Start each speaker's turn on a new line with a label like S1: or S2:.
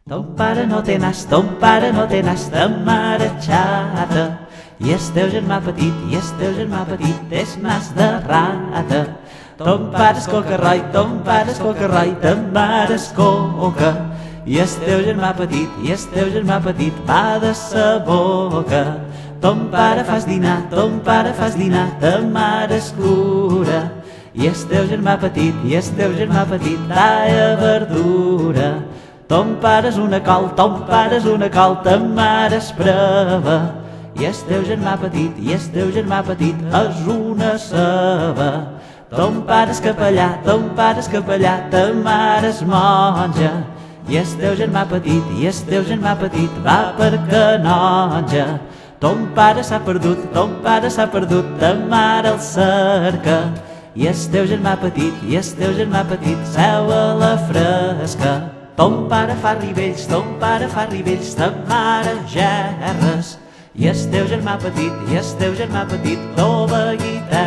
S1: Ton pare no té nas, ton pare no té nas, ta mare xata. I el teu germà petit, i el teu germà petit és nas de rata. Ton pare és coca-roi, ton pare és coca-roi, ta mare és coca. I el teu germà petit, i el teu germà petit va de sa boca. Ton pare fas dinar, ton pare fas dinar, ta mare és cura. I el teu germà petit, i el teu germà petit talla verdura. Ton pare és una col, ton pare és una col, ta mare és brava. I el teu germà petit, i el teu germà petit és una ceba. Ton pare és capellà, ton pare és capellà, ta mare és monja. I el teu germà petit, i el teu germà petit va per canonja. Ton pare s'ha perdut, ton pare s'ha perdut, ta mare el cerca. I el teu germà petit, i el teu germà petit seu a la fresca. Ton pare fa rivells, ton pare fa rivells, ta mare gerres. I el teu germà petit, i el teu germà petit tova guitarra.